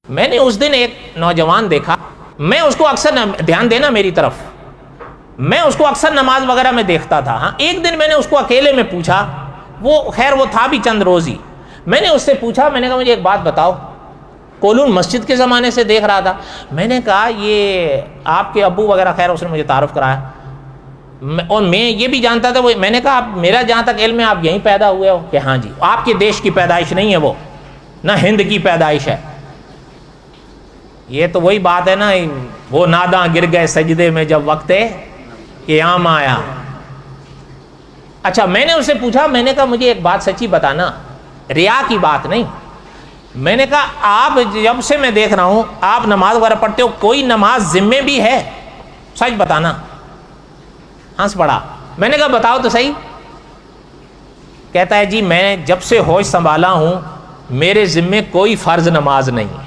میں نے اس دن ایک نوجوان دیکھا، میں اس کو اکثر دھیان دینا میری طرف، میں اس کو اکثر نماز وغیرہ میں دیکھتا تھا. ہاں ایک دن میں نے اس کو اکیلے میں پوچھا، وہ خیر وہ تھا بھی چند روز ہی. میں نے اس سے پوچھا، میں نے کہا مجھے ایک بات بتاؤ، کولون مسجد کے زمانے سے دیکھ رہا تھا. میں نے کہا یہ آپ کے ابو وغیرہ، خیر اس نے مجھے تعارف کرایا اور میں یہ بھی جانتا تھا. میں نے کہا میرا جہاں تک علم ہے آپ یہیں پیدا ہوئے ہو؟ کہ ہاں جی. آپ کے دیش کی پیدائش نہیں ہے وہ، نہ ہند کی پیدائش ہے. یہ تو وہی بات ہے نا، وہ ناداں گر گئے سجدے میں جب وقت قیام آیا. اچھا میں نے اس سے پوچھا، میں نے کہا مجھے ایک بات سچی بتانا، ریا کی بات نہیں. میں نے کہا آپ جب سے میں دیکھ رہا ہوں آپ نماز وغیرہ پڑھتے ہو، کوئی نماز ذمے بھی ہے؟ سچ بتانا. ہنس پڑا. میں نے کہا بتاؤ تو صحیح. کہتا ہے جی میں جب سے ہوش سنبھالا ہوں میرے ذمے کوئی فرض نماز نہیں ہے.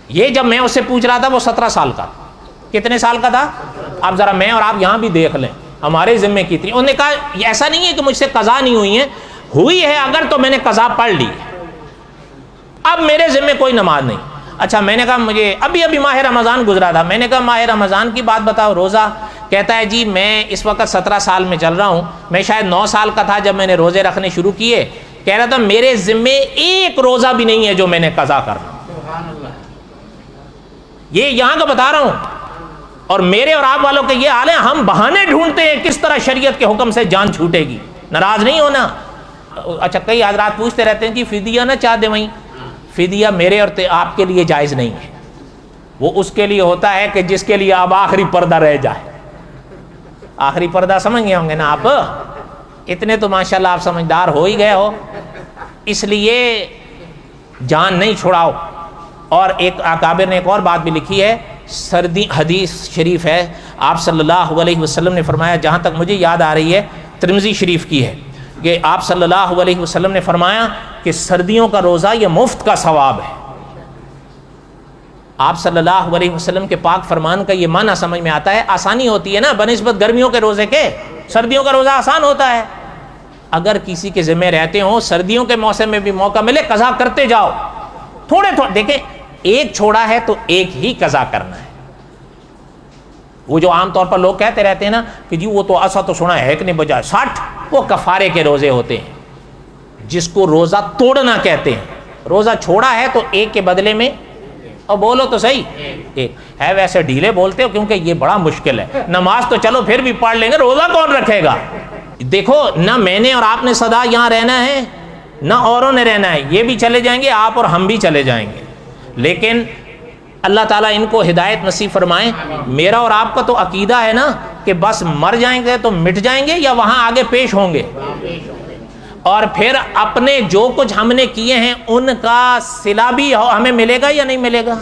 یہ جب میں اس سے پوچھ رہا تھا وہ 17 سال کا. کتنے سال کا تھا؟ اب ذرا میں اور آپ یہاں بھی دیکھ لیں ہمارے ذمے کی تھی. انہوں نے کہا ایسا نہیں ہے کہ مجھ سے قضا نہیں ہوئی ہے، ہوئی ہے اگر تو میں نے قضا پڑھ لی، اب میرے ذمے کوئی نماز نہیں. اچھا میں نے کہا مجھے ابھی ماہ رمضان گزرا تھا، میں نے کہا ماہ رمضان کی بات بتاؤ، روزہ؟ کہتا ہے جی میں اس وقت 17 سال میں چل رہا ہوں، میں شاید 9 سال کا تھا جب میں نے روزے رکھنے شروع کیے. کہہ رہا تھا میرے ذمے ایک روزہ بھی نہیں ہے جو میں نے قضا کرنا. یہ یہاں کا بتا رہا ہوں. اور میرے اور آپ والوں کے یہ حال ہے، ہم بہانے ڈھونڈتے ہیں کس طرح شریعت کے حکم سے جان چھوٹے گی. ناراض نہیں ہونا. اچھا کئی حضرات پوچھتے رہتے ہیں جی فدیہ نہ چاہ دیں وہیں. فدیہ میرے اور آپ کے لیے جائز نہیں ہے، وہ اس کے لیے ہوتا ہے کہ جس کے لیے اب آخری پردہ رہ جائے. آخری پردہ سمجھ گئے ہوں گے نا آپ، اتنے تو ماشاءاللہ آپ سمجھدار ہو ہی گئے ہو. اس لیے جان نہیں چھڑاؤ. اور ایک اکابر نے ایک اور بات بھی لکھی ہے، سردی حدیث شریف ہے، آپ صلی اللہ علیہ وسلم نے فرمایا، جہاں تک مجھے یاد آ رہی ہے ترمذی شریف کی ہے، کہ آپ صلی اللہ علیہ وسلم نے فرمایا کہ سردیوں کا روزہ یہ مفت کا ثواب ہے. آپ صلی اللہ علیہ وسلم کے پاک فرمان کا یہ معنی سمجھ میں آتا ہے، آسانی ہوتی ہے نا بنسبت گرمیوں کے روزے کے، سردیوں کا روزہ آسان ہوتا ہے. اگر کسی کے ذمہ رہتے ہوں سردیوں کے موسم میں بھی موقع ملے قضا کرتے جاؤ تھوڑے. دیکھیں ایک چھوڑا ہے تو ایک ہی قضا کرنا ہے. وہ جو عام طور پر لوگ کہتے رہتے ہیں نا کہ جی وہ تو ایسا تو سنا ہے کہ نہیں بجائے 60، وہ کفارے کے روزے ہوتے ہیں جس کو روزہ توڑنا کہتے ہیں. روزہ چھوڑا ہے تو ایک کے بدلے میں، اور بولو تو صحیح ایک ہے. ویسے ڈھیلے بولتے ہو کیونکہ یہ بڑا مشکل ہے. نماز تو چلو پھر بھی پڑھ لیں گے، روزہ کون رکھے گا؟ دیکھو نہ میں نے اور آپ نے سدا یہاں رہنا ہے نہ اوروں نے رہنا ہے، یہ بھی چلے جائیں گے آپ اور ہم بھی چلے جائیں گے. لیکن اللہ تعالیٰ ان کو ہدایت نصیب فرمائیں. میرا اور آپ کا تو عقیدہ ہے نا کہ بس مر جائیں گے تو مٹ جائیں گے یا وہاں آگے پیش ہوں گے، اور پھر اپنے جو کچھ ہم نے کیے ہیں ان کا صلہ بھی ہمیں ملے گا یا نہیں ملے گا؟